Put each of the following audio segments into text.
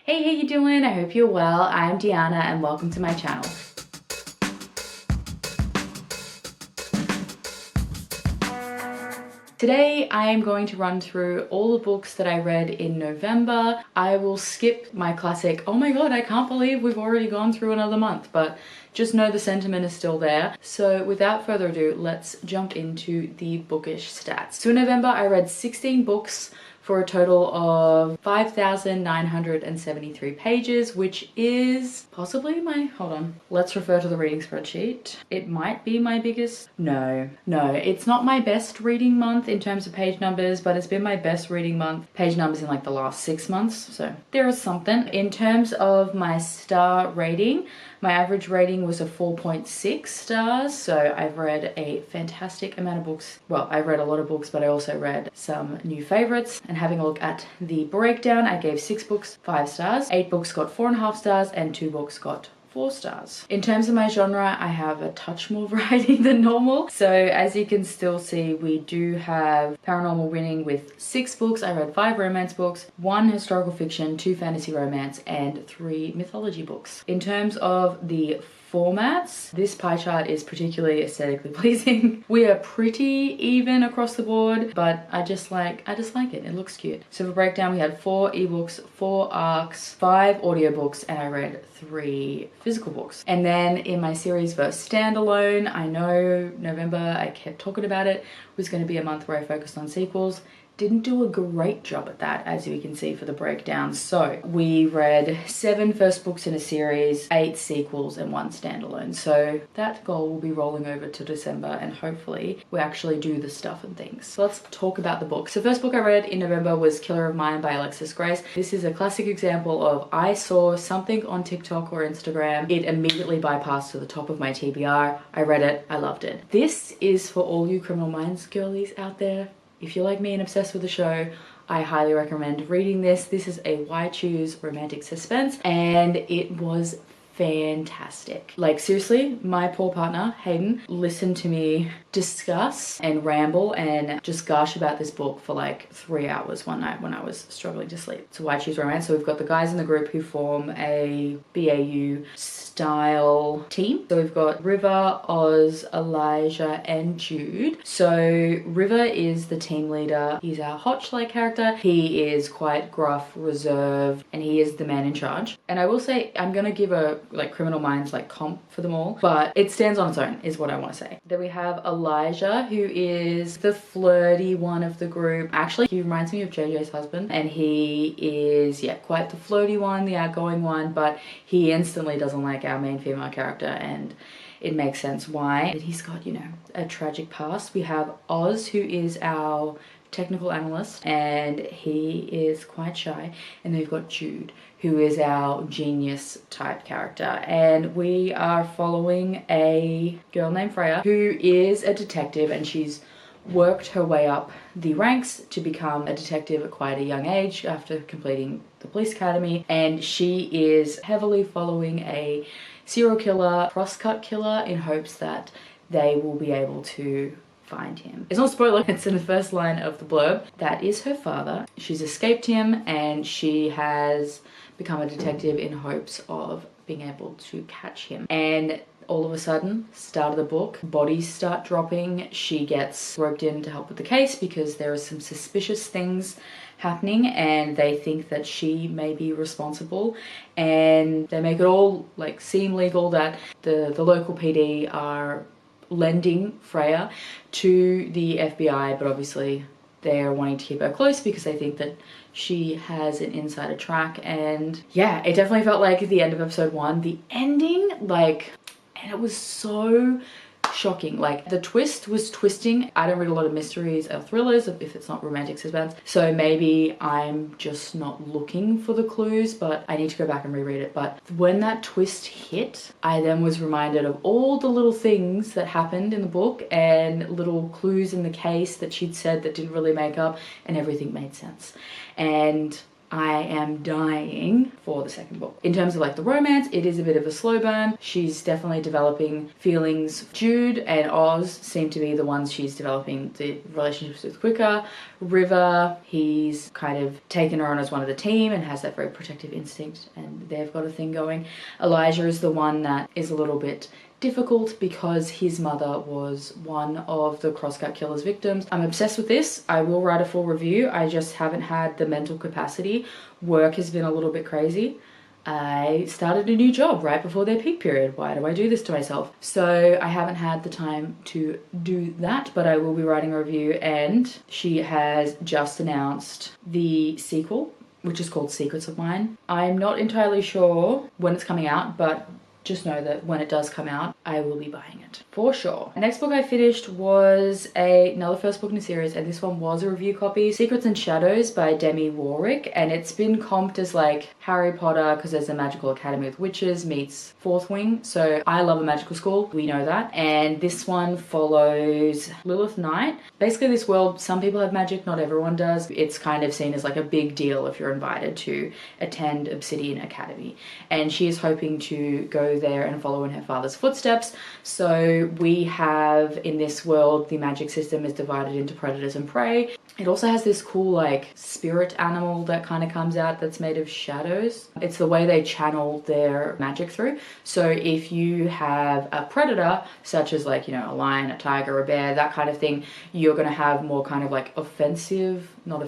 Hey, how you doing? I hope you're well. I'm Deanna and welcome to my channel. Today I am going to run through all the books that I read in November. I will skip my classic, oh my god, I can't believe we've already gone through another month, but just know the sentiment is still there. So without further ado, let's jump into the bookish stats. So in November I read 16 books for a total of 5,973 pages, which is possibly hold on, let's refer to the reading spreadsheet. It might be my biggest, no, it's not my best reading month in terms of page numbers, but it's been my best reading month, page numbers in like the last 6 months, so there is something. In terms of my star rating, my average rating was a 4.6 stars, so I've read a fantastic amount of books. Well, I read a lot of books, but I also read some new favorites. And having a look at the breakdown, I gave 6 books 5 stars, 8 books got 4.5 stars, and 2 books got 4 stars. In terms of my genre, I have a touch more variety than normal. So as you can still see, we do have paranormal winning with 6 books. I read 5 romance books, 1 historical fiction, 2 fantasy romance, and 3 mythology books. In terms of the formats, this pie chart is particularly aesthetically pleasing. We are pretty even across the board, but I just like it. It looks cute. So for breakdown, we had 4 ebooks, 4 ARCs, 5 audiobooks, and I read 3 physical books. And then in my series versus standalone, I know November, I kept talking about it, was going to be a month where I focused on sequels. Didn't do a great job at that, as you can see for the breakdown. So we read 7 first books in a series, 8 sequels, and 1 standalone. So that goal will be rolling over to December, and hopefully we actually do the stuff and things. So let's talk about the book. So first book I read in November was Killer of Mine by Alexis Grace. This is a classic example of I saw something on TikTok or Instagram, it immediately bypassed to the top of my TBR. I read it, I loved it. This is for all you Criminal Minds girlies out there. If you're like me and obsessed with the show, I highly recommend reading this. This is a Why Choose romantic suspense, and it was fantastic. Like seriously, my poor partner, Hayden, listened to me discuss and ramble and just gush about this book for like 3 hours one night when I was struggling to sleep. So Why Choose Romance. So we've got the guys in the group who form a BAU style team. So we've got River, Oz, Elijah, and Jude. So River is the team leader. He's our Hotch-like character. He is quite gruff, reserved, and he is the man in charge. And I will say, I'm gonna give a like Criminal Minds like comp for them all, but it stands on its own is what I want to say. Then we have Elijah, who is the flirty one of the group. Actually, he reminds me of JJ's husband, and he is, yeah, quite the flirty one, the outgoing one, but he instantly doesn't like our main female character, and it makes sense why. He's got, you know, a tragic past. We have Oz, who is our technical analyst, and he is quite shy. And then we've got Jude, who is our genius type character, and we are following a girl named Freya, who is a detective, and she's worked her way up the ranks to become a detective at quite a young age after completing the police academy, and she is heavily following a serial killer, crosscut killer, in hopes that they will be able to find him. It's not a spoiler, it's in the first line of the blurb. That is her father. She's escaped him, and she has become a detective in hopes of being able to catch him. And all of a sudden, start of the book, bodies start dropping. She gets roped in to help with the case because there are some suspicious things happening, and they think that she may be responsible, and they make it all like seem legal that the local PD are lending Freya to the FBI, but obviously they're wanting to keep her close because they think that she has an insider track. And yeah, it definitely felt like the end of episode 1. The ending, like, and it was so shocking. Like, the twist was twisting. I don't read a lot of mysteries or thrillers if it's not romantic suspense, so maybe I'm just not looking for the clues, but I need to go back and reread it. But when that twist hit, I then was reminded of all the little things that happened in the book and little clues in the case that she'd said that didn't really make up, and everything made sense. And I am dying for the second book. In terms of like the romance, it is a bit of a slow burn. She's definitely developing feelings. Jude and Oz seem to be the ones she's developing the relationships with quicker. River, he's kind of taken her on as one of the team and has that very protective instinct, and they've got a thing going. Elijah is the one that is a little bit difficult because his mother was one of the crosscut killer's victims. I'm obsessed with this. I will write a full review. I just haven't had the mental capacity. Work has been a little bit crazy. I started a new job right before their peak period. Why do I do this to myself? So I haven't had the time to do that, but I will be writing a review, and she has just announced the sequel, which is called Secrets of Mine. I'm not entirely sure when it's coming out, but just know that when it does come out, I will be buying it for sure. The next book I finished was another first book in a series, and this one was a review copy, Secrets and Shadows by Demi Warwick, and it's been comped as like Harry Potter because there's a magical academy with witches meets Fourth Wing. So I love a magical school, we know that. And this one follows Lilith Knight. Basically this world, some people have magic, not everyone does. It's kind of seen as like a big deal if you're invited to attend Obsidian Academy, and she is hoping to go there and follow in her father's footsteps. So we have, in this world, the magic system is divided into predators and prey. It also has this cool like spirit animal that kind of comes out that's made of shadows. It's the way they channel their magic through. So if you have a predator, such as like, you know, a lion, a tiger, a bear, that kind of thing, you're going to have more kind of like offensive, like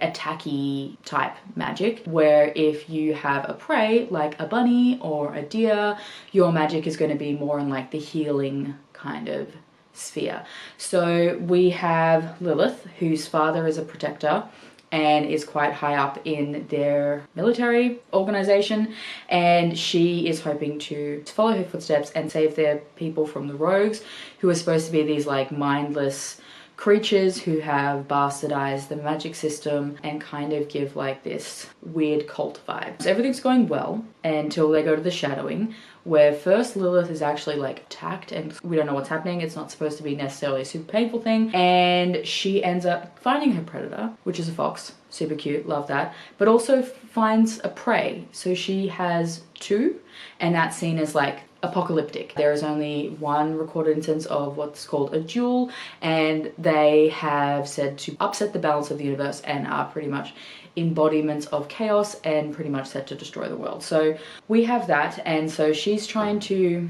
attacky type magic. Where if you have a prey, like a bunny or a deer, your magic is going to be more in like the healing kind of sphere. So we have Lilith, whose father is a protector and is quite high up in their military organization, and she is hoping to follow her footsteps and save their people from the rogues, who are supposed to be these like mindless creatures who have bastardized the magic system and kind of give like this weird cult vibe. So everything's going well until they go to the shadowing, where first Lilith is actually like attacked and we don't know what's happening. It's not supposed to be necessarily a super painful thing, and she ends up finding her predator, which is a fox. Super cute, love that. But also finds a prey. So she has two, and that's seen as like apocalyptic. There is only one recorded instance of what's called a duel, and they have said to upset the balance of the universe and are pretty much embodiments of chaos and pretty much set to destroy the world. So we have that, and so she's trying to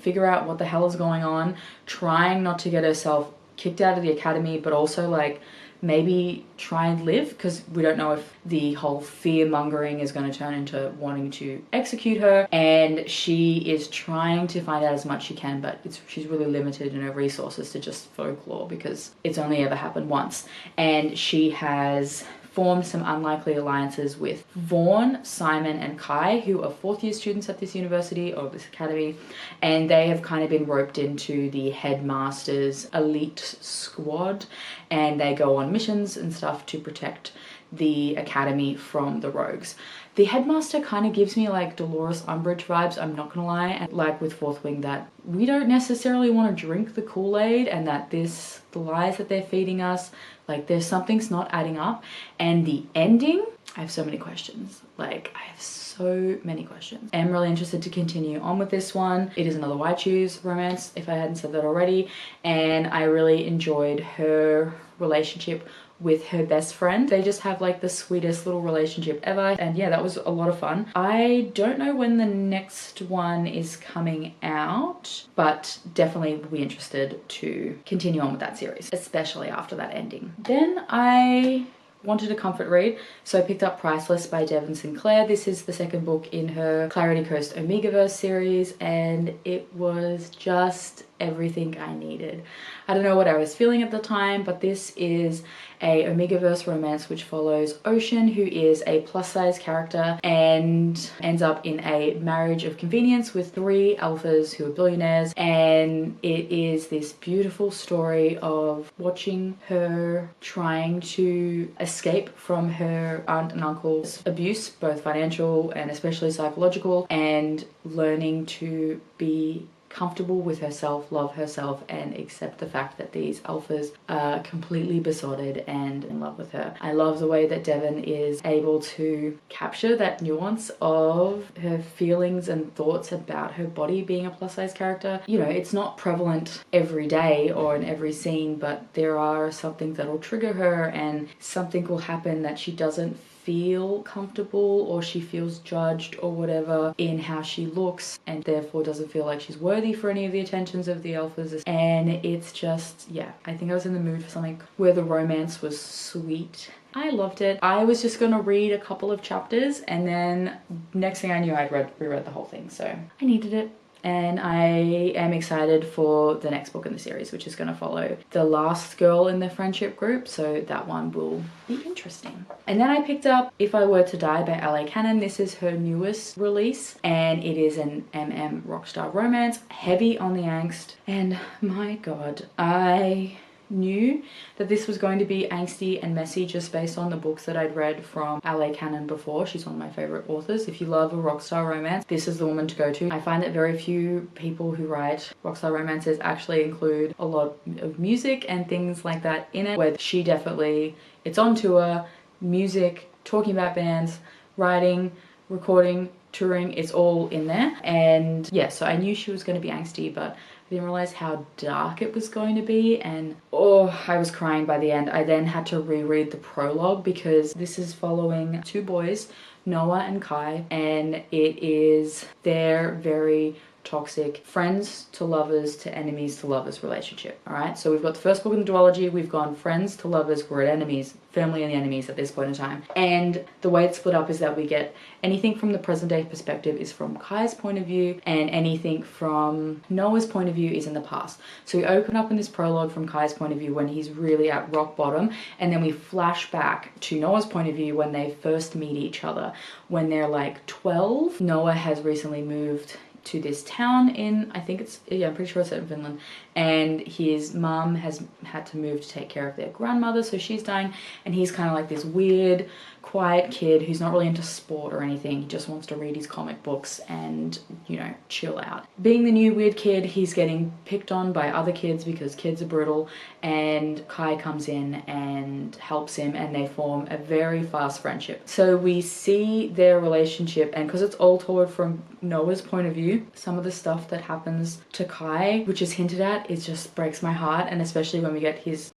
figure out what the hell is going on, trying not to get herself kicked out of the academy, but also like maybe try and live, because we don't know if the whole fear mongering is going to turn into wanting to execute her. And she is trying to find out as much as she can, but she's really limited in her resources to just folklore because it's only ever happened once. And she has formed some unlikely alliances with Vaughn, Simon and Kai, who are fourth year students at this university or this academy, and they have kind of been roped into the headmaster's elite squad, and they go on missions and stuff to protect the academy from the rogues. The headmaster kind of gives me like Dolores Umbridge vibes, I'm not gonna lie, and like with Fourth Wing, that we don't necessarily want to drink the Kool-Aid, and that the lies that they're feeding us, like there's something's not adding up. And the ending, I have so many questions. Like I have so many questions. I'm really interested to continue on with this one. It is another Why Choose romance, if I hadn't said that already, and I really enjoyed her relationship with her best friend. They just have like the sweetest little relationship ever, and yeah, that was a lot of fun. I don't know when the next one is coming out, but definitely will be interested to continue on with that series, especially after that ending. Then I wanted a comfort read, so I picked up Priceless by Devon Sinclair. This is the second book in her Clarity Coast Omegaverse series, and it was just everything I needed. I don't know what I was feeling at the time, but this is a Omegaverse romance which follows Ocean, who is a plus-size character and ends up in a marriage of convenience with three alphas who are billionaires, and it is this beautiful story of watching her trying to escape from her aunt and uncle's abuse, both financial and especially psychological, and learning to be comfortable with herself, love herself, and accept the fact that these alphas are completely besotted and in love with her. I love the way that Devon is able to capture that nuance of her feelings and thoughts about her body being a plus size character. You know, it's not prevalent every day or in every scene, but there are something that'll trigger her and something will happen that she doesn't feel comfortable, or she feels judged or whatever in how she looks, and therefore doesn't feel like she's worthy for any of the attentions of the alphas. And it's just, yeah, I think I was in the mood for something where the romance was sweet. I loved it. I was just gonna read a couple of chapters, and then next thing I knew I'd reread the whole thing, so I needed it. And I am excited for the next book in the series, which is going to follow the last girl in the friendship group, so that one will be interesting. And then I picked up If I Were to Die by L.A. Cannon. This is her newest release, and it is an MM rockstar romance, heavy on the angst, and my god, I knew that this was going to be angsty and messy just based on the books that I'd read from L.A. Cannon before. She's one of my favorite authors. If you love a rockstar romance, this is the woman to go to. I find that very few people who write rockstar romances actually include a lot of music and things like that in it, where she definitely, it's on tour, music, talking about bands, writing, recording, touring, it's all in there. And yeah, so I knew she was going to be angsty, but I didn't realize how dark it was going to be, and oh, I was crying by the end. I then had to reread the prologue because this is following two boys, Noah and Kai, and it is their very toxic friends to lovers to enemies to lovers relationship. All right, so we've got the first book in the duology, we've gone friends to lovers, we're at enemies, firmly in the enemies at this point in time. And the way it's split up is that we get anything from the present day perspective is from Kai's point of view, and anything from Noah's point of view is in the past. So we open up in this prologue from Kai's point of view when he's really at rock bottom, and then we flash back to Noah's point of view when they first meet each other, when they're like 12. Noah has recently moved to this town in, I think it's, yeah, I'm pretty sure it's in Finland, and his mum has had to move to take care of their grandmother, so she's dying, and he's kind of like this weird, quiet kid who's not really into sport or anything. He just wants to read his comic books and, you know, chill out. Being the new weird kid, he's getting picked on by other kids because kids are brutal, and Kai comes in and helps him, and they form a very fast friendship. So we see their relationship, and because it's all told from Noah's point of view, some of the stuff that happens to Kai, which is hinted at, it just breaks my heart. And especially when we get his,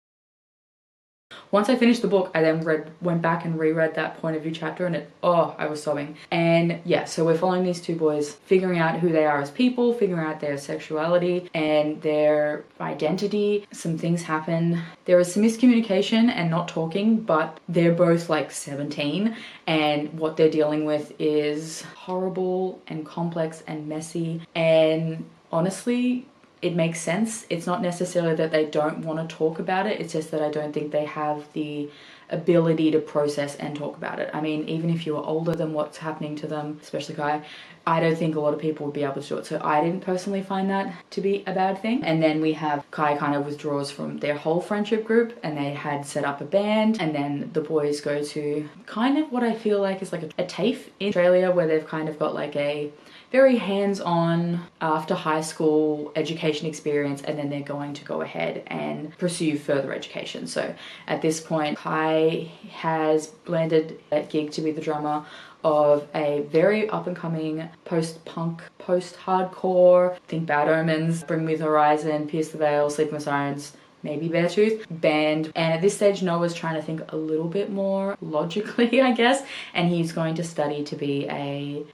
once I finished the book, I then went back and reread that point of view chapter, and I was sobbing. And yeah, so we're following these two boys, figuring out who they are as people, figuring out their sexuality and their identity. Some things happen. There is some miscommunication and not talking, but they're both like 17, and what they're dealing with is horrible and complex and messy. And honestly, it makes sense. It's not necessarily that they don't want to talk about it, it's just that I don't think they have the ability to process and talk about it. I mean, even if you were older than what's happening to them, especially Kai, I don't think a lot of people would be able to do it. So I didn't personally find that to be a bad thing. And then we have Kai kind of withdraws from their whole friendship group, and they had set up a band, and then the boys go to kind of what I feel like is like a TAFE in Australia, where they've kind of got like a very hands-on after high school education experience, and then they're going to go ahead and pursue further education. So at this point, Kai has landed a gig to be the drummer of a very up-and-coming post-punk, post-hardcore, think Bad Omens, Bring Me the Horizon, Pierce the Veil, Sleeping with Sirens, maybe Beartooth band. And at this stage, Noah's trying to think a little bit more logically, I guess, and he's going to study to be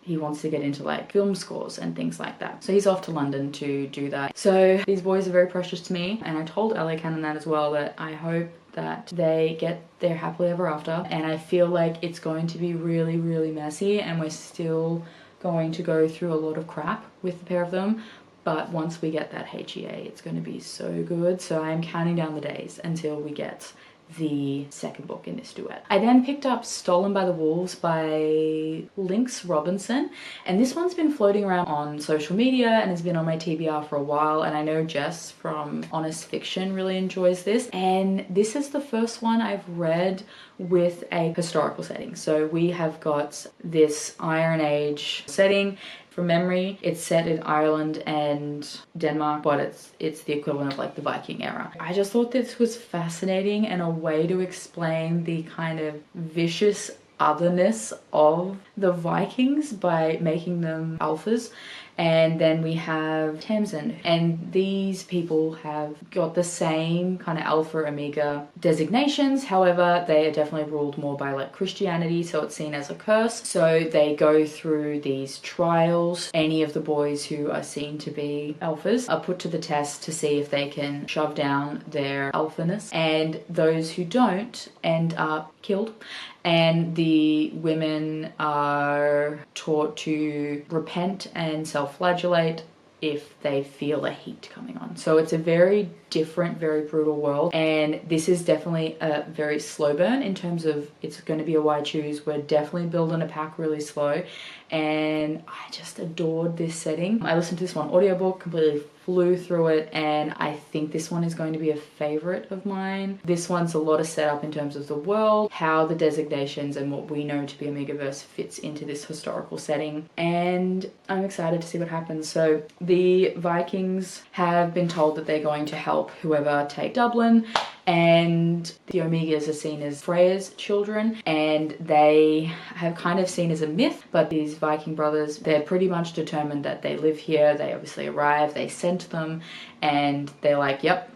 he wants to get into like film scores and things like that. So he's off to London to do that. So these boys are very precious to me, and I told L.A. Cannon that as well, that I hope that they get their happily ever after. And I feel like it's going to be really, really messy, and we're still going to go through a lot of crap with the pair of them. But once we get that HEA, it's going to be so good. So I'm counting down the days until we get the second book in this duet. I then picked up Stolen by the Wolves by Lynx Robinson, and this one's been floating around on social media and has been on my TBR for a while, and I know Jess from Honest Fiction really enjoys this, and this is the first one I've read with a historical setting. So we have got this Iron Age setting From memory, it's set in Ireland and Denmark, but it's the equivalent of like the Viking era. I just thought this was fascinating and a way to explain the kind of vicious otherness of the Vikings by making them alphas. And then we have Tamsin, and these people have got the same kind of alpha omega designations. However, they are definitely ruled more by like Christianity, so it's seen as a curse. So they go through these trials. Any of the boys who are seen to be alphas are put to the test to see if they can shove down their alphaness, and those who don't end up killed. And the women are taught to repent and self-flagellate if they feel a heat coming on. So it's a very different, very brutal world, and this is definitely a very slow burn in terms of it's going to be a wide choose. We're definitely building a pack really slow, and I just adored this setting. I listened to this one audiobook, completely flew through it, and I think this one is going to be a favorite of mine. This one's a lot of setup in terms of the world, how the designations and what we know to be Omegaverse fits into this historical setting, and I'm excited to see what happens. So the Vikings have been told that they're going to help whoever take Dublin, and the Omegas are seen as Freya's children, and they have kind of seen as a myth, but these Viking brothers, they're pretty much determined that they live here. They obviously arrive, they sent them, and they're like, yep,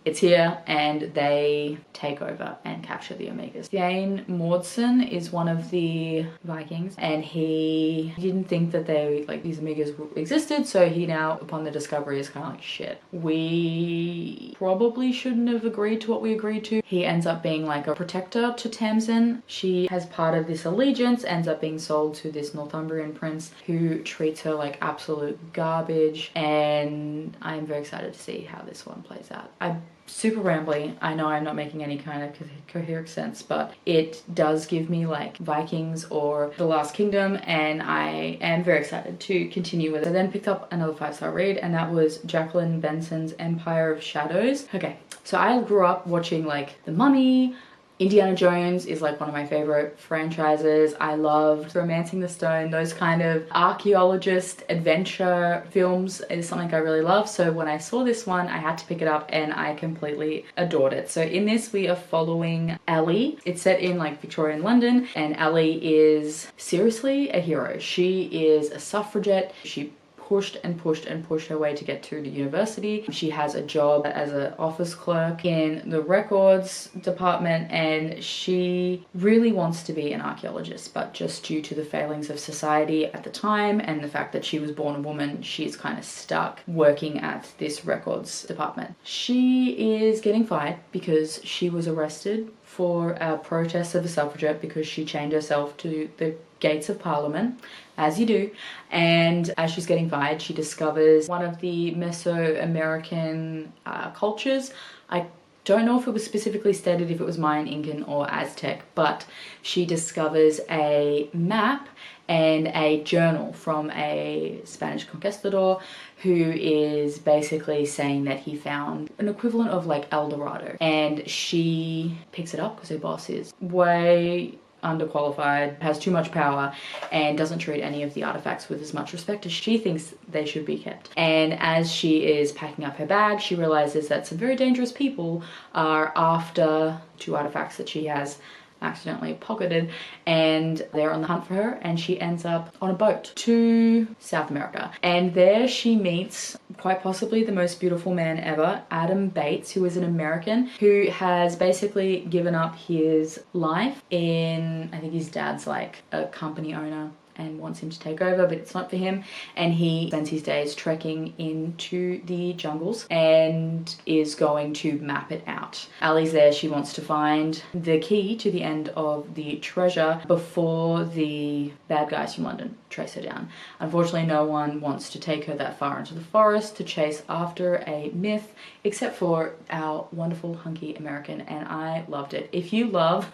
it's here, and they take over and capture the Omegas. Jane Maudson is one of the Vikings, and he didn't think that these Omegas existed, so he now, upon the discovery, is kind of like, shit, we probably shouldn't have agreed to what we agreed to. He ends up being like a protector to Tamsin. She, as part of this allegiance, ends up being sold to this Northumbrian prince who treats her like absolute garbage, and I'm very excited to see how this one plays out. I'm super rambly. I know I'm not making any kind of coherent sense, but it does give me like Vikings or The Last Kingdom, and I am very excited to continue with it. I then picked up another 5-star read, and that was Jacquelyn Benson's Empire of Shadows. Okay, so I grew up watching like The Mummy. Indiana Jones is like one of my favorite franchises. I loved Romancing the Stone. Those kind of archaeologist adventure films is something I really love. So when I saw this one, I had to pick it up, and I completely adored it. So in this, we are following Ellie. It's set in like Victorian London, and Ellie is seriously a hero. She is a suffragette. She pushed and pushed and pushed her way to get through to university. She has a job as an office clerk in the records department, and she really wants to be an archaeologist, but just due to the failings of society at the time and the fact that she was born a woman, she's kind of stuck working at this records department. She is getting fired because she was arrested for a protest of a suffragette because she chained herself to the gates of Parliament, as you do. And as she's getting fired, she discovers one of the Mesoamerican cultures. I don't know if it was specifically stated if it was Mayan, Incan, or Aztec, but she discovers a map and a journal from a Spanish conquistador who is basically saying that he found an equivalent of like El Dorado, and she picks it up because her boss is way underqualified, has too much power, and doesn't treat any of the artifacts with as much respect as she thinks they should be kept. And as she is packing up her bag, she realizes that some very dangerous people are after 2 artifacts that she has accidentally pocketed, and they're on the hunt for her, and she ends up on a boat to South America. And there she meets quite possibly the most beautiful man ever, Adam Bates, who is an American who has basically given up his life in, I think his dad's like a company owner and wants him to take over, but it's not for him, and he spends his days trekking into the jungles and is going to map it out. Ali's there. She wants to find the key to the end of the treasure before the bad guys from London trace her down. Unfortunately, no one wants to take her that far into the forest to chase after a myth, except for our wonderful hunky American, and I loved it. If you love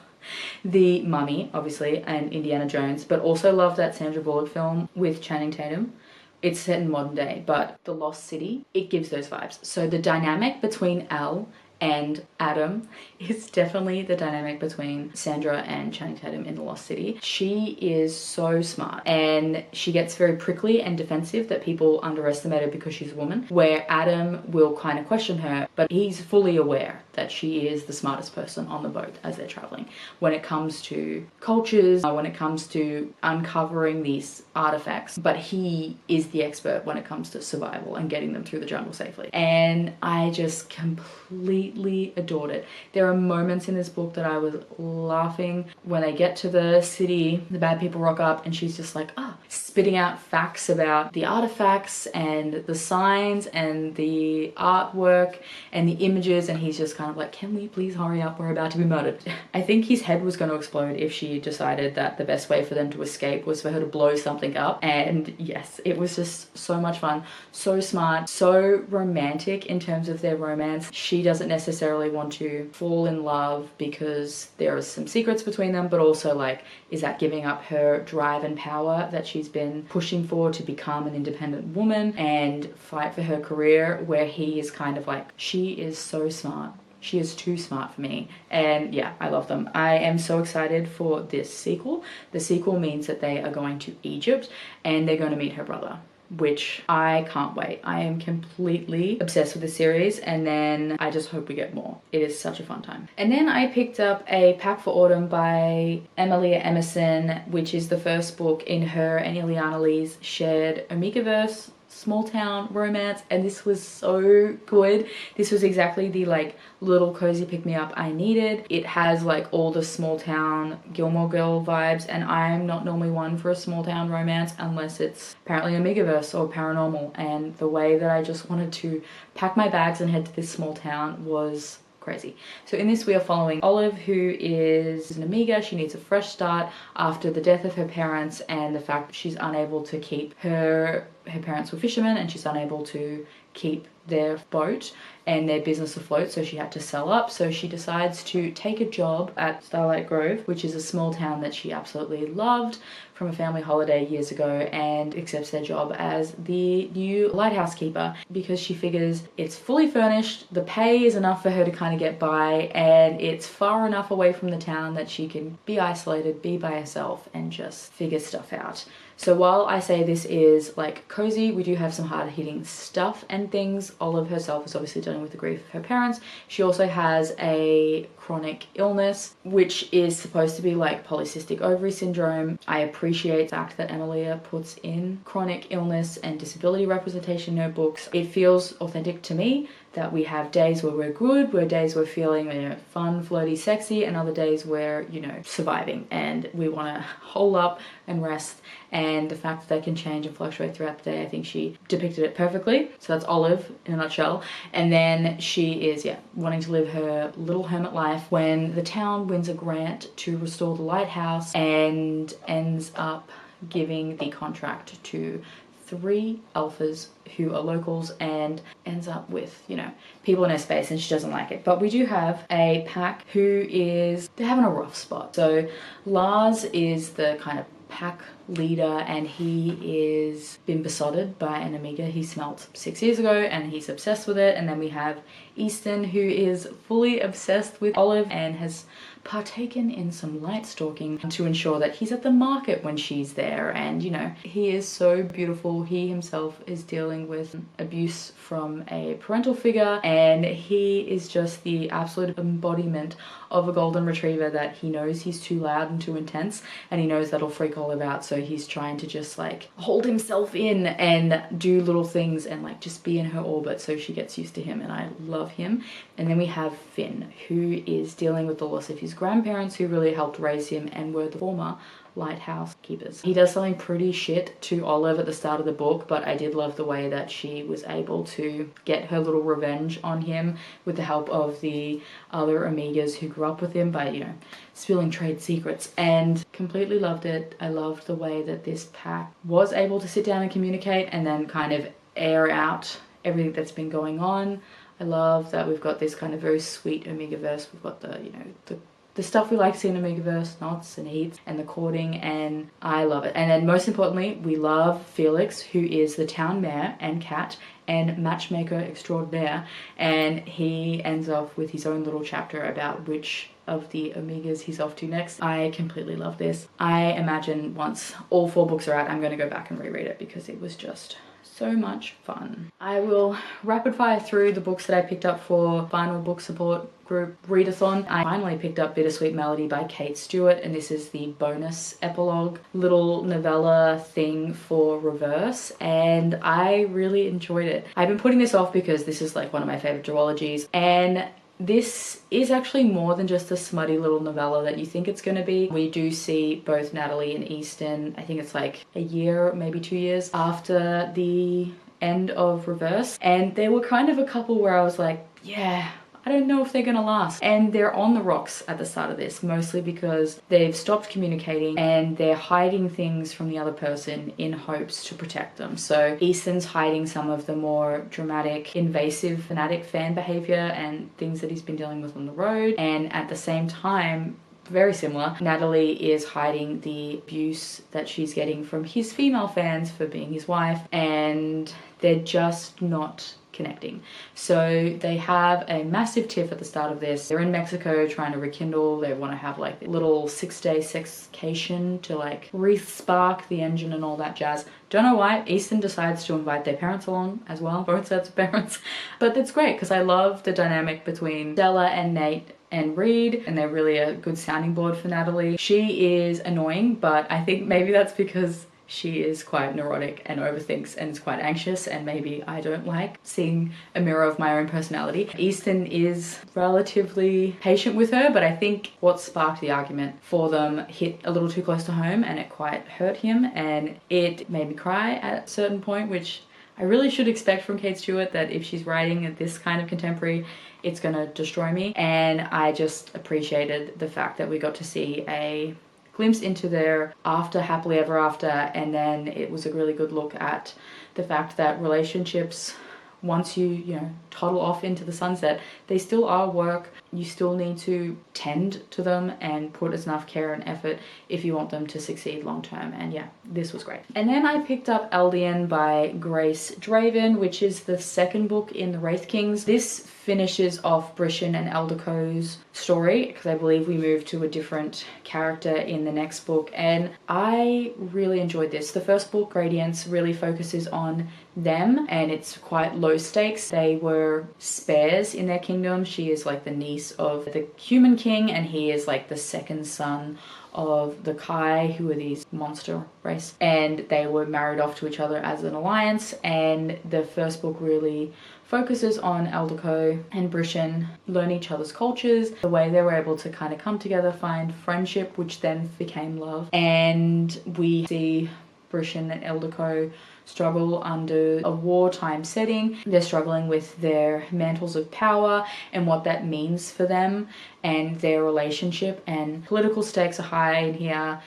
The Mummy, obviously, and Indiana Jones, but also love that Sandra Bullock film with Channing Tatum. It's set in modern day, but The Lost City, it gives those vibes. So the dynamic between Elle And Adam is definitely the dynamic between Sandra and Channing Tatum in The Lost City. She is so smart and she gets very prickly and defensive that people underestimate her because she's a woman, where Adam will kind of question her, but he's fully aware that she is the smartest person on the boat as they're traveling. When it comes to cultures, when it comes to uncovering these artifacts, but he is the expert when it comes to survival and getting them through the jungle safely. And I just completely adored it. There are moments in this book that I was laughing when they get to the city, the bad people rock up and she's just like, spitting out facts about the artifacts and the signs and the artwork and the images, and he's just kind of like, can we please hurry up, we're about to be murdered. I think his head was going to explode if she decided that the best way for them to escape was for her to blow something up. And yes, it was just so much fun, so smart, so romantic in terms of their romance. She doesn't necessarily want to fall in love because there are some secrets between them, but also like, is that giving up her drive and power that she's been pushing for to become an independent woman and fight for her career, where he is kind of like, she is so smart. She is too smart for me. And yeah, I love them. I am so excited for this sequel. The sequel means that they are going to Egypt and they're going to meet her brother, which I can't wait. I am completely obsessed with the series, and then I just hope we get more. It is such a fun time. And then I picked up A Pack for Autumn by Emilia Emerson, which is the first book in her and Ileana Lee's shared Omegaverse small town romance, and this was so good. This was exactly the like little cozy pick me up I needed. It has like all the small town Gilmore Girl vibes, and I'm not normally one for a small town romance unless it's apparently Omegaverse or paranormal, and the way that I just wanted to pack my bags and head to this small town was crazy. So in this we are following Olive, who is an Amiga. She needs a fresh start after the death of her parents and the fact that she's unable to keep her parents were fishermen and she's unable to keep their boat and their business afloat, so she had to sell up. So she decides to take a job at Starlight Grove, which is a small town that she absolutely loved from a family holiday years ago, and accepts their job as the new lighthouse keeper because she figures it's fully furnished, the pay is enough for her to kind of get by, and it's far enough away from the town that she can be isolated, be by herself, and just figure stuff out. So while I say this is like cozy, we do have some hard-hitting stuff and things. Olive herself is obviously dealing with the grief of her parents. She also has a chronic illness, which is supposed to be like polycystic ovary syndrome. I appreciate the fact that Emilia puts in chronic illness and disability representation in her books. It feels authentic to me that we have days where we're good, where days we're feeling, you know, fun, flirty, sexy, and other days where, you know, surviving and we want to hole up and rest. And the fact that they can change and fluctuate throughout the day, I think she depicted it perfectly. So that's Olive in a nutshell. And then she is, wanting to live her little hermit life when the town wins a grant to restore the lighthouse and ends up giving the contract to 3 alphas who are locals, and ends up with, you know, people in her space, and she doesn't like it. But we do have a pack who is, they're having a rough spot. So Lars is the kind of pack leader, and he is been besotted by an Amiga he smelt 6 years ago, and he's obsessed with it. And then we have Easton, who is fully obsessed with Olive and has partaken in some light stalking to ensure that he's at the market when she's there. And you know, he is so beautiful. He himself is dealing with abuse from a parental figure, and he is just the absolute embodiment of a golden retriever that he knows he's too loud and too intense, and he knows that'll freak Olive out, so he's trying to just like hold himself in and do little things and like just be in her orbit so she gets used to him, and I love him. And then we have Finn, who is dealing with the loss of his grandparents who really helped raise him and were the former lighthouse keepers. He does something pretty shit to Olive at the start of the book, but I did love the way that she was able to get her little revenge on him with the help of the other Amigas who grew up with him by, you know, spilling trade secrets, and completely loved it. I loved the way that this pack was able to sit down and communicate and then kind of air out everything that's been going on. I love that we've got this kind of very sweet Omegaverse. We've got the, you know, the the stuff we like to see in Amigaverse, knots and heats and the courting, and I love it. And then most importantly, we love Felix, who is the town mayor and cat and matchmaker extraordinaire, and he ends off with his own little chapter about which of the Amigas he's off to next. I completely love this. I imagine once all 4 books are out, I'm going to go back and reread it because it was just so much fun. I will rapid fire through the books that I picked up for final book support group readathon. I finally picked up Bittersweet Melody by Kate Stewart, and this is the bonus epilogue little novella thing for Reverse, and I really enjoyed it. I've been putting this off because this is like one of my favorite duologies, and this is actually more than just a smutty little novella that you think it's going to be. We do see both Natalie and Easton, I think it's like a year, maybe 2 years after the end of Reverse, and there were kind of a couple where I was like, yeah, I don't know if they're gonna last. And they're on the rocks at the start of this, mostly because they've stopped communicating and they're hiding things from the other person in hopes to protect them. So Easton's hiding some of the more dramatic, invasive, fanatic fan behavior and things that he's been dealing with on the road. And at the same time, very similar, Natalie is hiding the abuse that she's getting from his female fans for being his wife, and they're just not connecting. So they have a massive tiff at the start of this. They're in Mexico trying to rekindle. They want to have like a little 6-day sexcation to like re-spark the engine and all that jazz. Don't know why. Easton decides to invite their parents along as well, both sets of parents. But that's great because I love the dynamic between Stella and Nate and Reed, and they're really a good sounding board for Natalie. She is annoying, but I think maybe that's because she is quite neurotic and overthinks and is quite anxious, and maybe I don't like seeing a mirror of my own personality. Easton is relatively patient with her, but I think what sparked the argument for them hit a little too close to home and it quite hurt him, and it made me cry at a certain point, which I really should expect from Kate Stewart, that if she's writing this kind of contemporary, it's gonna destroy me. And I just appreciated the fact that we got to see a glimpse into their after happily ever after, and then it was a really good look at the fact that relationships, once you toddle off into the sunset, they still are work. You still need to tend to them and put enough care and effort if you want them to succeed long term. And yeah, this was great. And then I picked up Eidolon by Grace Draven, which is the second book in the Wraith Kings. This finishes off Brishan and Eldeco's story, because I believe we move to a different character in the next book, and I really enjoyed this. The first book, Gradients, really focuses on them, and it's quite low stakes. They were spares in their kingdom. She is like the niece of the human king, and he is like the second son of the Kai, who are these monster race, and they were married off to each other as an alliance. And the first book really focuses on Eldeco and Brishan learn each other's cultures, the way they were able to kind of come together, find friendship, which then became love. And we see Brishan and Eldeco struggle under a wartime setting. They're struggling with their mantles of power and what that means for them and their relationship, and political stakes are high in here.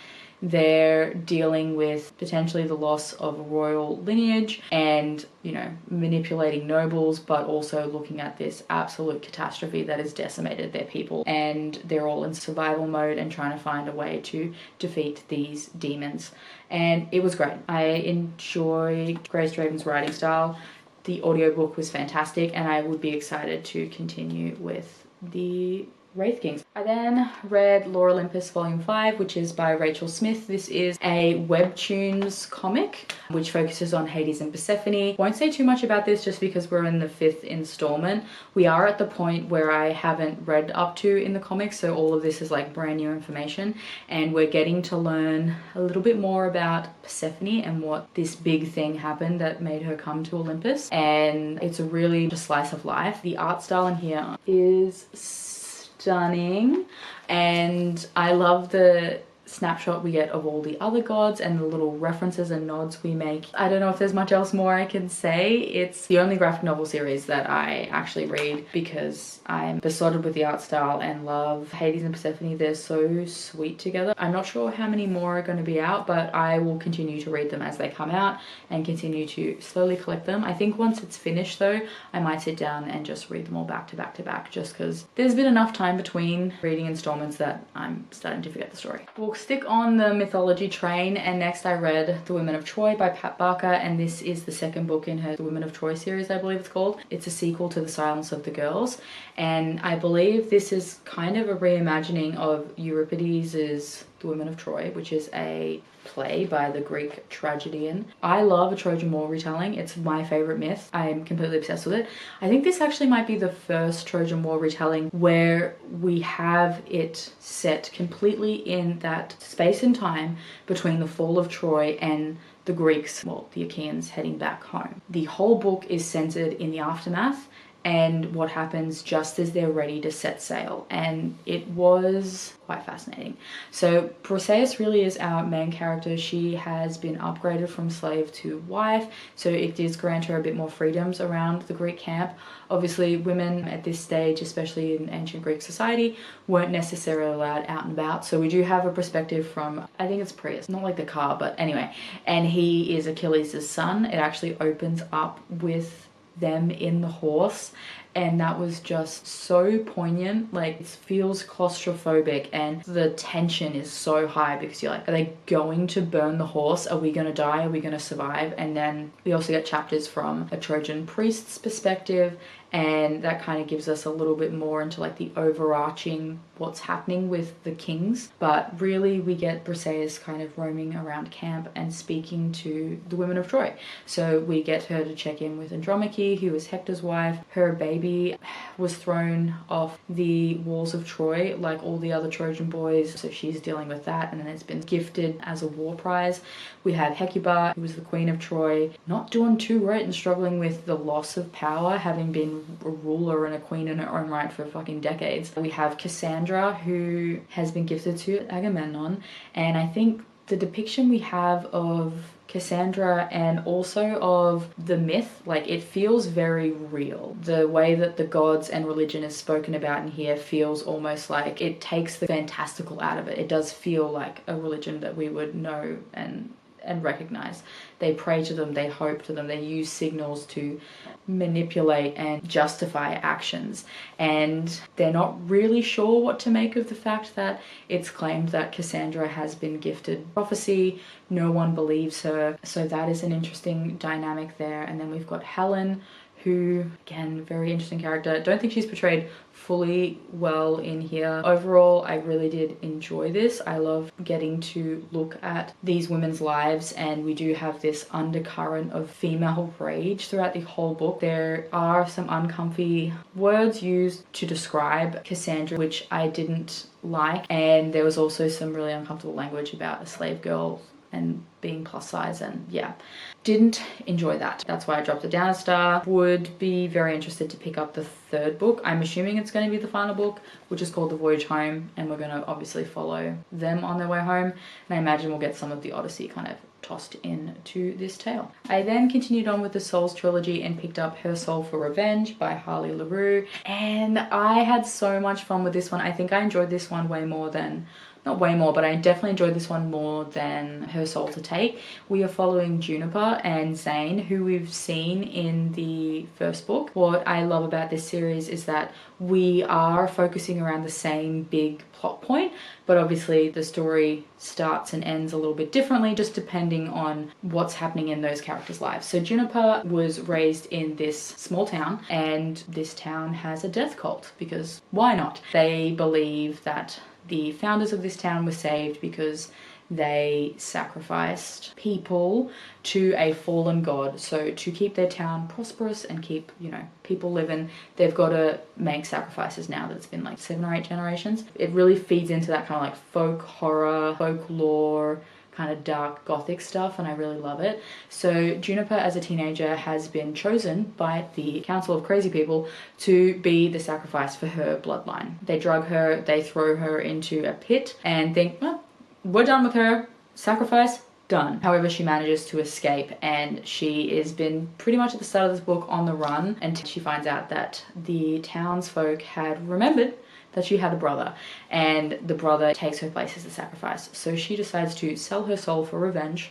They're dealing with potentially the loss of a royal lineage and, manipulating nobles, but also looking at this absolute catastrophe that has decimated their people. And they're all in survival mode and trying to find a way to defeat these demons. And it was great. I enjoy Grace Draven's writing style. The audiobook was fantastic, and I would be excited to continue with the Wraith Kings. I then read Lore Olympus Volume 5, which is by Rachel Smith. This is a webtoons comic which focuses on Hades and Persephone. Won't say too much about this just because we're in the 5th installment. We are at the point where I haven't read up to in the comics, so all of this is like brand new information, and we're getting to learn a little bit more about Persephone and what this big thing happened that made her come to Olympus. And it's a really just slice of life. The art style in here is stunning, and I love the snapshot we get of all the other gods and the little references and nods we make. I don't know if there's much else more I can say. It's the only graphic novel series that I actually read because I'm besotted with the art style and love Hades and Persephone. They're so sweet together. I'm not sure how many more are going to be out, but I will continue to read them as they come out and continue to slowly collect them. I think once it's finished though, I might sit down and just read them all back to back to back, just because there's been enough time between reading installments that I'm starting to forget the story. We'll stick on the mythology train, and next I read The Women of Troy by Pat Barker, and this is the second book in her The Women of Troy series, I believe it's called. It's a sequel to The Silence of the Girls, and I believe this is kind of a reimagining of Euripides's The Women of Troy, which is a play by the Greek tragedian. I love a Trojan War retelling. It's my favorite myth. I'm completely obsessed with it. I think this actually might be the first Trojan War retelling where we have it set completely in that space and time between the fall of Troy and the Greeks, well, the Achaeans heading back home. The whole book is centered in the aftermath and what happens just as they're ready to set sail, and it was quite fascinating. So Briseis really is our main character. She has been upgraded from slave to wife, so it does grant her a bit more freedoms around the Greek camp. Obviously women at this stage, especially in ancient Greek society, weren't necessarily allowed out and about, so we do have a perspective from, I think it's Prius, not like the car, but anyway, and he is Achilles' son. It actually opens up with them in the horse, and that was just so poignant. Like, it feels claustrophobic and the tension is so high because you're like, are they going to burn the horse? Are we going to die? Are we going to survive? And then we also get chapters from a Trojan priest's perspective, and that kind of gives us a little bit more into like the overarching what's happening with the kings. But really we get Briseis kind of roaming around camp and speaking to the women of Troy. So we get her to check in with Andromache, who was Hector's wife. Her baby was thrown off the walls of Troy like all the other Trojan boys, so she's dealing with that, and then it's been gifted as a war prize. We have Hecuba, who was the queen of Troy, not doing too great and struggling with the loss of power, having been a ruler and a queen in her own right for fucking decades. We have Cassandra, who has been gifted to Agamemnon, and I think the depiction we have of Cassandra and also of the myth, like, it feels very real. The way that the gods and religion is spoken about in here feels almost like it takes the fantastical out of it. It does feel like a religion that we would know and recognize. They pray to them, they hope to them, they use signals to manipulate and justify actions, and they're not really sure what to make of the fact that it's claimed that Cassandra has been gifted prophecy. No one believes her, so that is an interesting dynamic there. And then we've got Helen, who, again, very interesting character. Don't think she's portrayed fully well in here. Overall, I really did enjoy this. I love getting to look at these women's lives, and we do have this undercurrent of female rage throughout the whole book. There are some uncomfy words used to describe Cassandra, which I didn't like, and there was also some really uncomfortable language about a slave girl and being plus size, and yeah, didn't enjoy that. That's why I dropped it down a star. Would be very interested to pick up the third book. I'm assuming it's going to be the final book, which is called The Voyage Home, and we're going to obviously follow them on their way home, and I imagine we'll get some of the Odyssey kind of tossed into this tale. I then continued on with the Souls trilogy and picked up Her Soul for Revenge by Harley LaRue, and I had so much fun with this one. I think I enjoyed this one way more than, not way more, but I definitely enjoyed this one more than Her Soul to Take. We are following Juniper and Zane, who we've seen in the first book. What I love about this series is that we are focusing around the same big plot point, but obviously the story starts and ends a little bit differently just depending on what's happening in those characters' lives. So Juniper was raised in this small town, and this town has a death cult because why not? They believe that the founders of this town were saved because they sacrificed people to a fallen god. So to keep their town prosperous and keep, you know, people living, they've got to make sacrifices now that it's been like 7 or 8 generations. It really feeds into that kind of like folk horror, folklore, kind of dark gothic stuff, and I really love it. So Juniper as a teenager has been chosen by the Council of Crazy People to be the sacrifice for her bloodline. They drug her, they throw her into a pit and think, well, we're done with her. Sacrifice, done. However, she manages to escape, and she has been pretty much at the start of this book on the run until she finds out that the townsfolk had remembered that she had a brother, and the brother takes her place as a sacrifice. So she decides to sell her soul for revenge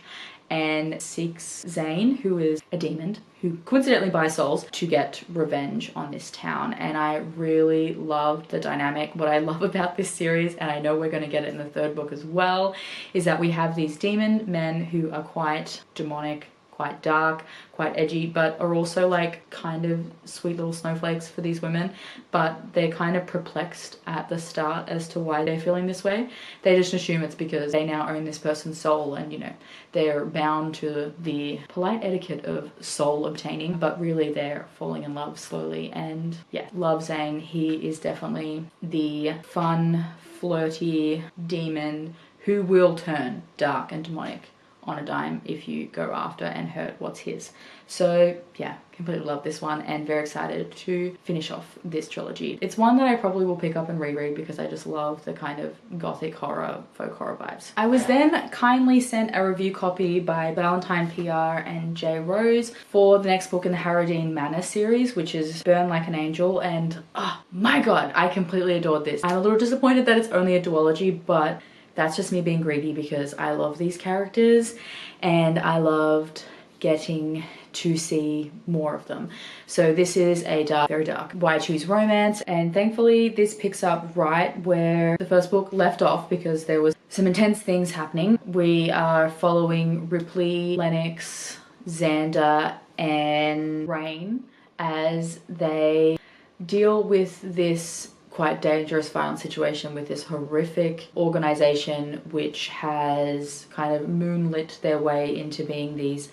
and seeks Zane, who is a demon who coincidentally buys souls, to get revenge on this town. And I really loved the dynamic. What I love about this series, and I know we're going to get it in the third book as well, is that we have these demon men who are quite demonic, quite dark, quite edgy, but are also like kind of sweet little snowflakes for these women. But they're kind of perplexed at the start as to why they're feeling this way. They just assume it's because they now own this person's soul, and you know, they're bound to the polite etiquette of soul obtaining, but really they're falling in love slowly. And yeah, love Zane. He is definitely the fun, flirty demon who will turn dark and demonic on a dime if you go after and hurt what's his. So yeah, completely love this one and very excited to finish off this trilogy. It's one that I probably will pick up and reread because I just love the kind of gothic horror, folk horror vibes. I was then kindly sent a review copy by Valentine PR and J Rose for the next book in the Harrodine Manor series, which is Burn Like an Angel, and oh my god, I completely adored this. I'm a little disappointed that it's only a duology, but that's just me being greedy because I love these characters and I loved getting to see more of them. So this is a dark, very dark Why Choose Romance, and thankfully this picks up right where the first book left off because there was some intense things happening. We are following Ripley, Lennox, Xander and Rain as they deal with this quite dangerous, violent situation with this horrific organization which has kind of moonlit their way into being these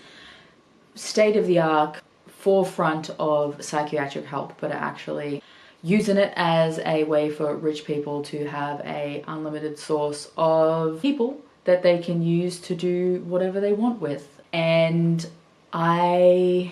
state-of-the-art forefront of psychiatric help, but are actually using it as a way for rich people to have a unlimited source of people that they can use to do whatever they want with. And I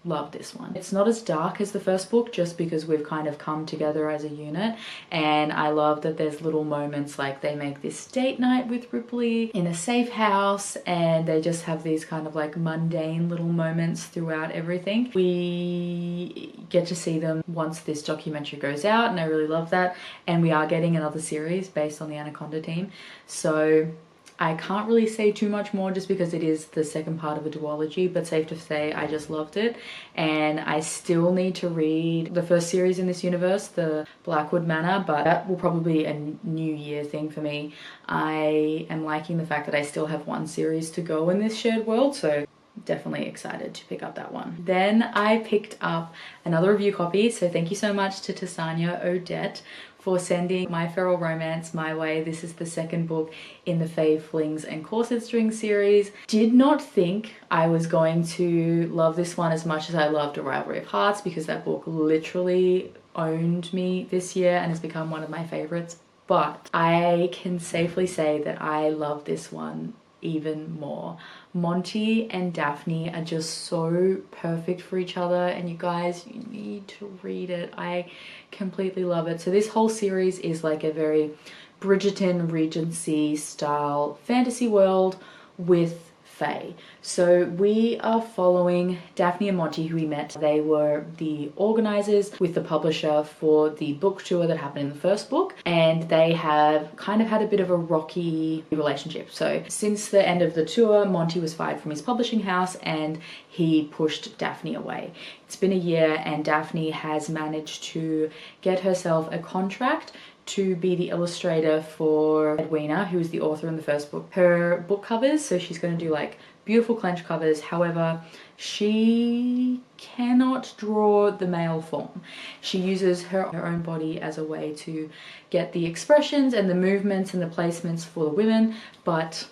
love this one. It's not as dark as the first book just because we've kind of come together as a unit, and I love that there's little moments like they make this date night with Ripley in a safe house and they just have these kind of like mundane little moments throughout everything. We get to see them once this documentary goes out and I really love that, and we are getting another series based on the Anaconda team, so I can't really say too much more just because it is the second part of a duology, but safe to say I just loved it. And I still need to read the first series in this universe, the Blackwood Manor, but that will probably be a New Year thing for me. I am liking the fact that I still have one series to go in this shared world, so definitely excited to pick up that one. Then I picked up another review copy, so thank you so much to Tessania Odette for sending My Feral Romance my way. This is the second book in the Fae Flings and Corset String series. Did not think I was going to love this one as much as I loved A Rivalry of Hearts, because that book literally owned me this year and has become one of my favorites. But I can safely say that I love this one even more. Monty and Daphne are just so perfect for each other, and you guys, you need to read it. I completely love it. So this whole series is like a very Bridgerton Regency style fantasy world with Fae. So we are following Daphne and Monty, who we met. They were the organizers with the publisher for the book tour that happened in the first book, and they have kind of had a bit of a rocky relationship. So since the end of the tour, Monty was fired from his publishing house and he pushed Daphne away. It's been a year and Daphne has managed to get herself a contract to be the illustrator for Edwina, who is the author in the first book, her book covers. So she's going to do like beautiful clench covers. However, she cannot draw the male form. She uses her own body as a way to get the expressions and the movements and the placements for the women, but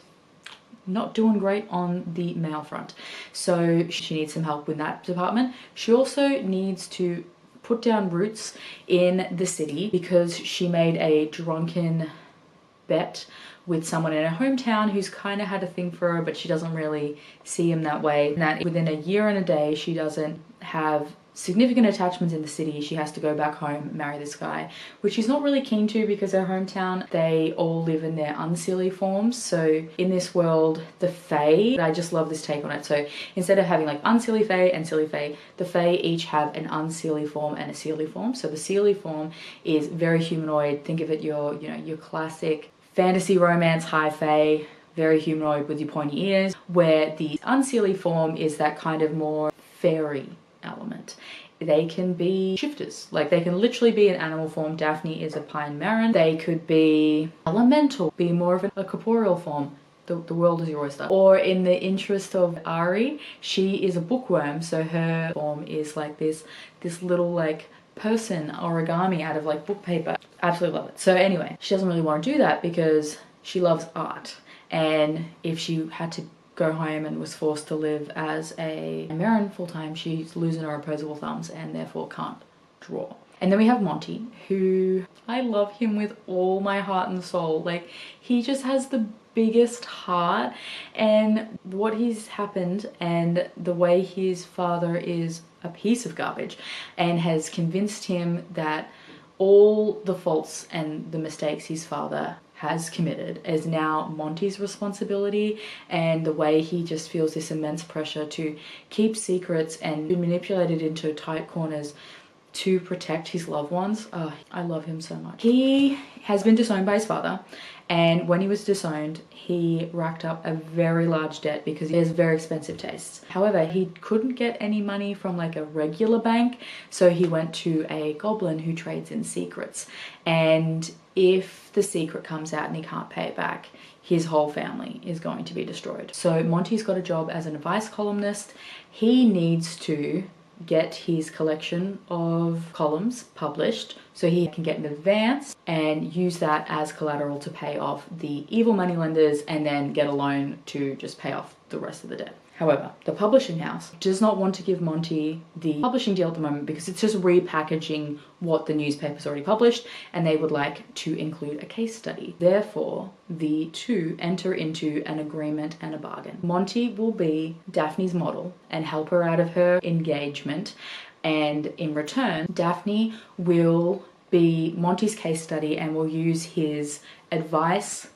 not doing great on the male front. So she needs some help with that department. She also needs to put down roots in the city because she made a drunken bet with someone in her hometown who's kind of had a thing for her, but she doesn't really see him that way. And that within a year and a day, she doesn't have significant attachments in the city. She has to go back home, marry this guy, which she's not really keen to because her hometown, they all live in their unseelie forms. So in this world, the Fae, I just love this take on it. So instead of having like unseelie Fae and seelie Fae, the Fae each have an unseelie form and a seelie form. So the seelie form is very humanoid. Think of it your classic fantasy romance high Fae, very humanoid with your pointy ears, where the unseelie form is that kind of more fairy element. They can be shifters, like they can literally be an animal form. Daphne is a pine marron. They could be elemental, be more of a corporeal form. The world is your oyster. Or in the interest of Ari, she is a bookworm, so her form is like this little like person origami out of like book paper. Absolutely love it. So anyway, she doesn't really want to do that because she loves art, and if she had to go home and was forced to live as a Marin full-time, she's losing her opposable thumbs and therefore can't draw. And then we have Monty, who I love him with all my heart and soul. Like, he just has the biggest heart, and what he's happened and the way his father is a piece of garbage and has convinced him that all the faults and the mistakes his father has committed is now Monty's responsibility, and the way he just feels this immense pressure to keep secrets and be manipulated into tight corners to protect his loved ones. Oh, I love him so much. He has been disowned by his father, and when he was disowned, he racked up a very large debt because he has very expensive tastes. However, he couldn't get any money from like a regular bank, so he went to a goblin who trades in secrets. And if the secret comes out and he can't pay it back, his whole family is going to be destroyed. So Monty's got a job as an advice columnist. He needs to get his collection of columns published so he can get an advance and use that as collateral to pay off the evil moneylenders and then get a loan to just pay off the rest of the debt. However, the publishing house does not want to give Monty the publishing deal at the moment because it's just repackaging what the newspaper's already published, and they would like to include a case study. Therefore, the two enter into an agreement and a bargain. Monty will be Daphne's model and help her out of her engagement, and in return, Daphne will be Monty's case study and will use his advice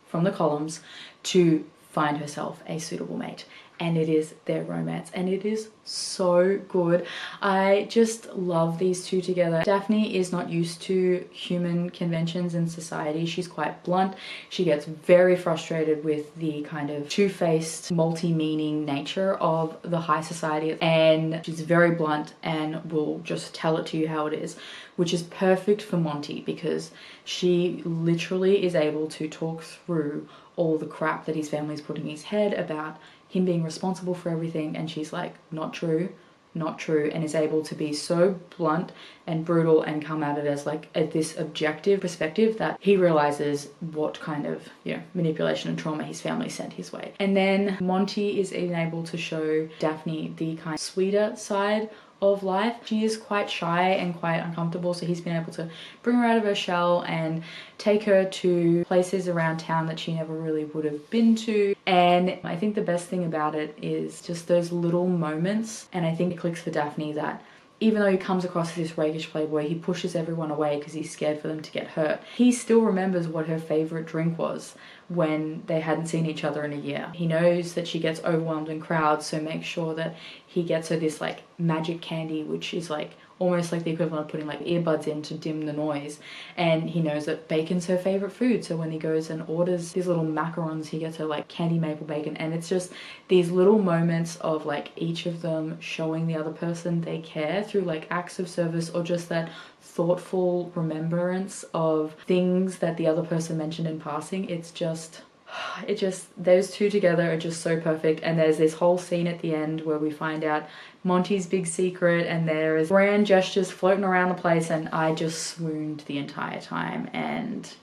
from the columns to find herself a suitable mate. And it is their romance, and it is so good. I just love these two together. Daphne is not used to human conventions in society. She's quite blunt. She gets very frustrated with the kind of two-faced, multi-meaning nature of the high society, and she's very blunt and will just tell it to you how it is, which is perfect for Monty because she literally is able to talk through all the crap that his family's putting in his head about him being responsible for everything, and she's like, not true, and is able to be so blunt and brutal and come at it as like this objective perspective that he realizes what kind of manipulation and trauma his family sent his way. And then Monty is even able to show Daphne the kind of sweeter side of life. She is quite shy and quite uncomfortable, so he's been able to bring her out of her shell and take her to places around town that she never really would have been to. And I think the best thing about it is just those little moments, and I think it clicks for Daphne that even though he comes across as this rakish playboy, he pushes everyone away because he's scared for them to get hurt. He still remembers what her favorite drink was when they hadn't seen each other in a year. He knows that she gets overwhelmed in crowds, so makes sure that he gets her this like magic candy, which is like almost like the equivalent of putting like earbuds in to dim the noise. And he knows that bacon's her favorite food, so when he goes and orders these little macarons, he gets her like candy maple bacon. And it's just these little moments of like each of them showing the other person they care through like acts of service, or just that thoughtful remembrance of things that the other person mentioned in passing. It's just those two together are just so perfect. And there's this whole scene at the end where we find out Monty's big secret, and there is grand gestures floating around the place, and I just swooned the entire time. And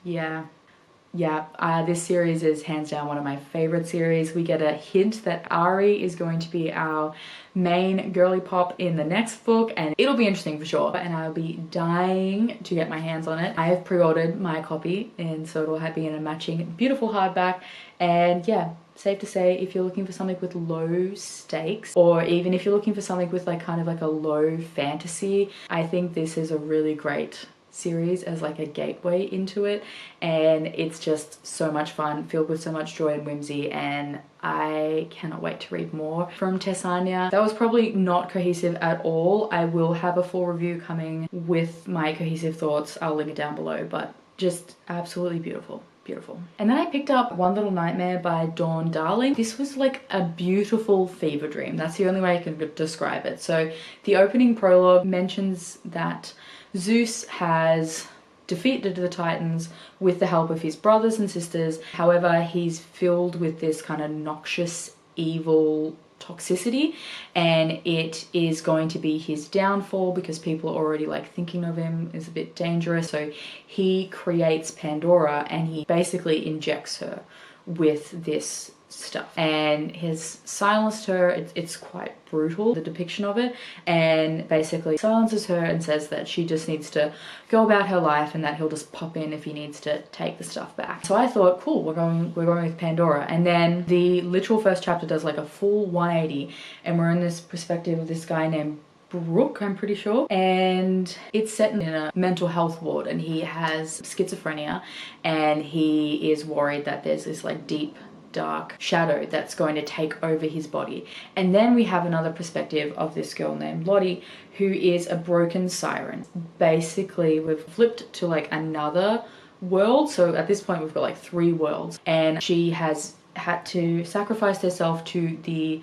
this series is hands down one of my favorite series. We get a hint that Ari is going to be our main girly pop in the next book, and it'll be interesting for sure, and I'll be dying to get my hands on it. I have pre-ordered my copy, and so it'll be in a matching beautiful hardback. And yeah, safe to say, if you're looking for something with low stakes, or even if you're looking for something with like kind of like a low fantasy, I think this is a really great series as like a gateway into it. And it's just so much fun, filled with so much joy and whimsy, and I cannot wait to read more from Tessania. That was probably not cohesive at all. I will have a full review coming with my cohesive thoughts. I'll link it down below, but just absolutely beautiful. Beautiful. And then I picked up One Little Nightmare by Dawn Darling. This was like a beautiful fever dream. That's the only way I can describe it. So the opening prologue mentions that Zeus has defeated the Titans with the help of his brothers and sisters. However, he's filled with this kind of noxious, evil toxicity, and it is going to be his downfall because people are already like thinking of him as a bit dangerous. So he creates Pandora and he basically injects her with this stuff and has silenced her. It's quite brutal, the depiction of it, and basically silences her and says that she just needs to go about her life and that he'll just pop in if he needs to take the stuff back. So I thought, cool, we're going with Pandora. And then the literal first chapter does like a full 180, and we're in this perspective of this guy named Brooke, I'm pretty sure, and it's set in a mental health ward, and he has schizophrenia, and he is worried that there's this like deep dark shadow that's going to take over his body. And then we have another perspective of this girl named Lottie, who is a broken siren. Basically, we've flipped to like another world, so at this point we've got like 3 worlds, and she has had to sacrifice herself to the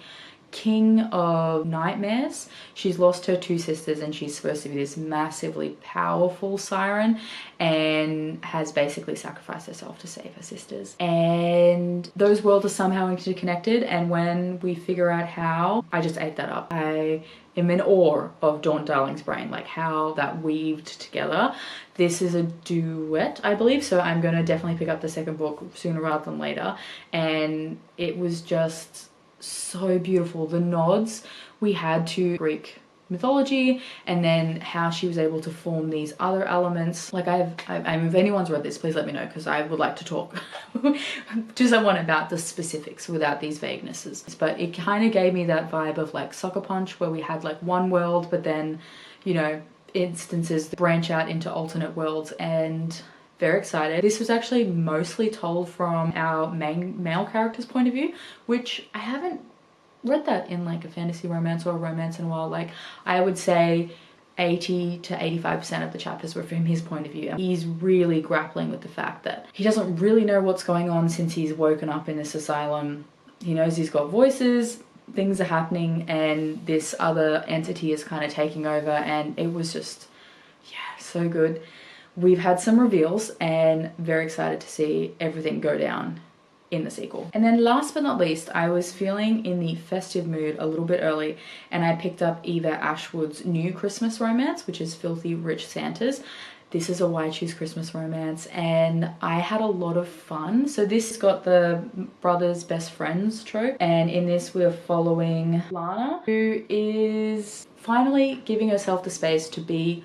king of nightmares. She's lost her 2 sisters, and she's supposed to be this massively powerful siren, and has basically sacrificed herself to save her sisters. And those worlds are somehow interconnected, and when we figure out how, I just ate that up. I am in awe of Dawn Darling's brain, like how that weaved together. This is a duet, I believe, so I'm gonna definitely pick up the second book sooner rather than later. And it was just so beautiful. The nods we had to Greek mythology, and then how she was able to form these other elements. Like if anyone's read this, please let me know, because I would like to talk to someone about the specifics without these vaguenesses. But it kind of gave me that vibe of like Sucker Punch, where we had like one world, but then, you know, instances branch out into alternate worlds, and very excited. This was actually mostly told from our main male character's point of view, which I haven't read that in like a fantasy romance or a romance in a while. Like I would say 80 to 85% of the chapters were from his point of view. He's really grappling with the fact that he doesn't really know what's going on since he's woken up in this asylum. He knows he's got voices, things are happening, and this other entity is kind of taking over, and it was just, yeah, so good. We've had some reveals, and very excited to see everything go down in the sequel. And then last but not least, I was feeling in the festive mood a little bit early, and I picked up Eva Ashwood's new Christmas romance, which is Filthy Rich Santas. This is a Why Choose Christmas romance, and I had a lot of fun. So this has got the brothers best friends trope, and in this we're following Lana, who is finally giving herself the space to be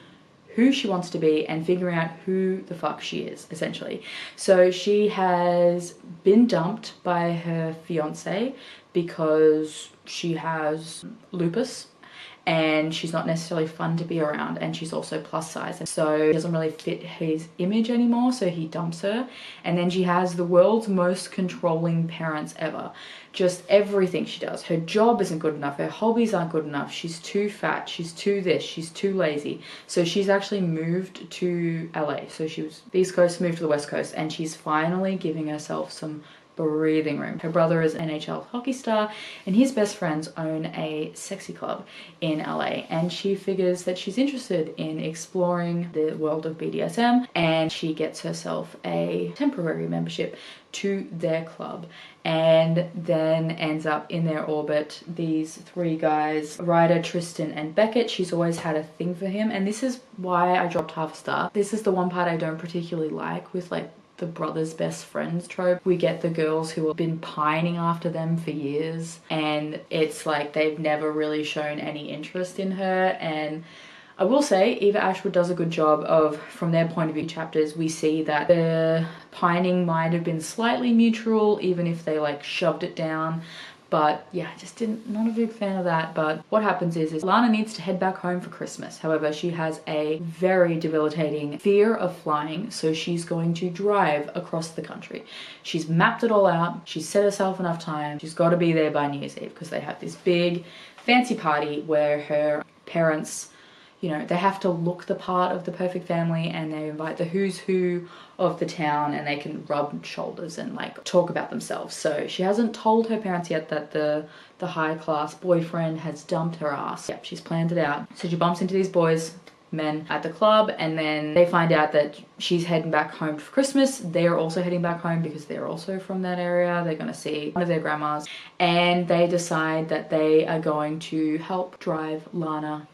who she wants to be and figuring out who the fuck she is, essentially. So she has been dumped by her fiance because she has lupus, and she's not necessarily fun to be around, and she's also plus size, so it doesn't really fit his image anymore, so he dumps her. And then she has the world's most controlling parents ever. Just everything she does. Her job isn't good enough, her hobbies aren't good enough, she's too fat, she's too this, she's too lazy. So she's actually moved to LA. So she was the East Coast, moved to the West Coast, and she's finally giving herself some breathing room. Her brother is an NHL hockey star, and his best friends own a sexy club in LA, and she figures that she's interested in exploring the world of BDSM, and she gets herself a temporary membership to their club, and then ends up in their orbit. These 3 guys, Ryder, Tristan, and Beckett. She's always had a thing for him, and this is why I dropped half a star. This is the one part I don't particularly like with like the brothers best friends trope. We get the girls who have been pining after them for years, and it's like they've never really shown any interest in her. And I will say Eva Ashwood does a good job of, from their point of view chapters, we see that the Pining might have been slightly neutral, even if they like shoved it down. But yeah, I just didn't, not a big fan of that. But what happens is Lana needs to head back home for Christmas. However, she has a very debilitating fear of flying, so she's going to drive across the country. She's mapped it all out. She's set herself enough time. She's got to be there by New Year's Eve because they have this big fancy party where her parents, you know, they have to look the part of the perfect family, and they invite the who's who of the town, and they can rub shoulders and like talk about themselves. So she hasn't told her parents yet that the high class boyfriend has dumped her ass. Yep, she's planned it out. So she bumps into these men at the club, and then they find out that she's heading back home for Christmas. They're also heading back home because they're also from that area. They're going to see one of their grandmas, and they decide that they are going to help drive Lana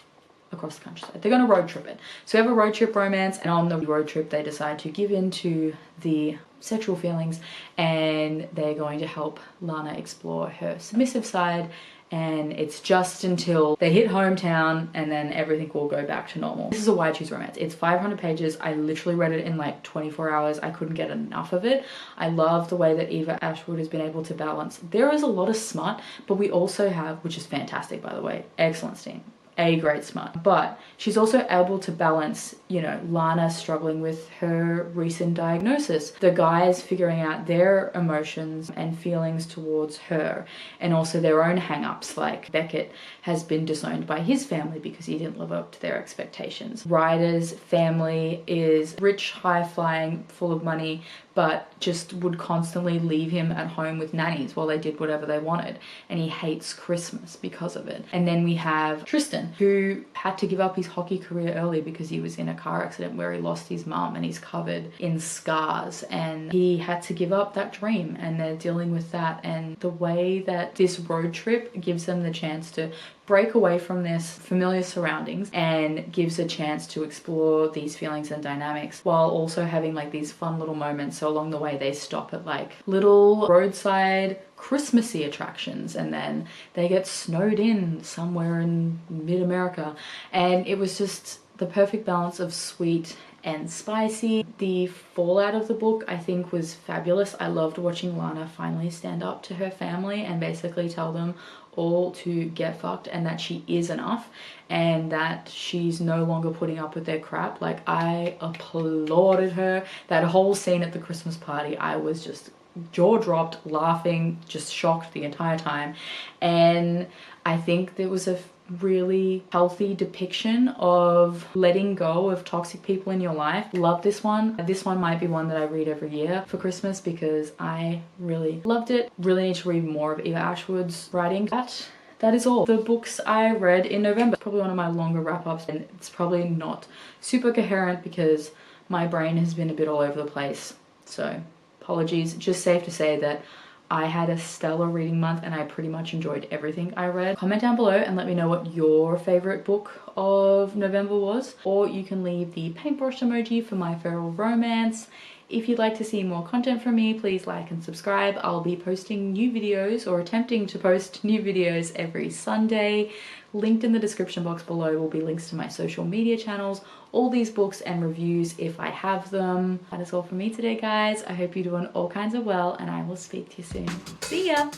across the countryside. They're going to road trip it. So we have a road trip romance, and on the road trip they decide to give in to the sexual feelings, and they're going to help Lana explore her submissive side. And it's just until they hit hometown, and then everything will go back to normal. This is a why I choose romance. It's 500 pages. I literally read it in like 24 hours. I couldn't get enough of it. I love the way that Eva Ashwood has been able to balance. There is a lot of smut, but we also have, which is fantastic by the way, excellent steam. A great smut, but she's also able to balance, you know, Lana struggling with her recent diagnosis, the guys figuring out their emotions and feelings towards her, and also their own hang-ups, like Beckett has been disowned by his family because he didn't live up to their expectations. Ryder's family is rich, high-flying, full of money, but just would constantly leave him at home with nannies while they did whatever they wanted, and he hates Christmas because of it. And then we have Tristan, who had to give up his hockey career early because he was in a car accident where he lost his mum, and he's covered in scars, and he had to give up that dream, and they're dealing with that. And the way that this road trip gives them the chance to break away from this familiar surroundings and gives a chance to explore these feelings and dynamics, while also having like these fun little moments. So along the way they stop at like little roadside Christmassy attractions, and then they get snowed in somewhere in mid-America, and it was just the perfect balance of sweet and spicy. The fallout of the book I think was fabulous. I loved watching Lana finally stand up to her family and basically tell them all to get fucked, and that she is enough, and that she's no longer putting up with their crap. Like, I applauded her. That whole scene at the Christmas party, I was just jaw dropped, laughing, just shocked the entire time. And I think there was a really healthy depiction of letting go of toxic people in your life. Love this one. This one might be one that I read every year for Christmas because I really loved it. Really need to read more of Eva Ashwood's writing. That is all the books I read in November. Probably one of my longer wrap-ups, and it's probably not super coherent because my brain has been a bit all over the place, so apologies. Just safe to say that I had a stellar reading month and I pretty much enjoyed everything I read. Comment down below and let me know what your favorite book of November was, or you can leave the paintbrush emoji for my feral romance. If you'd like to see more content from me, please like and subscribe. I'll be posting new videos, or attempting to post new videos, every Sunday. Linked in the description box below will be links to my social media channels, all these books and reviews if I have them. That is all from me today, guys. I hope you're doing all kinds of well, and I will speak to you soon. See ya!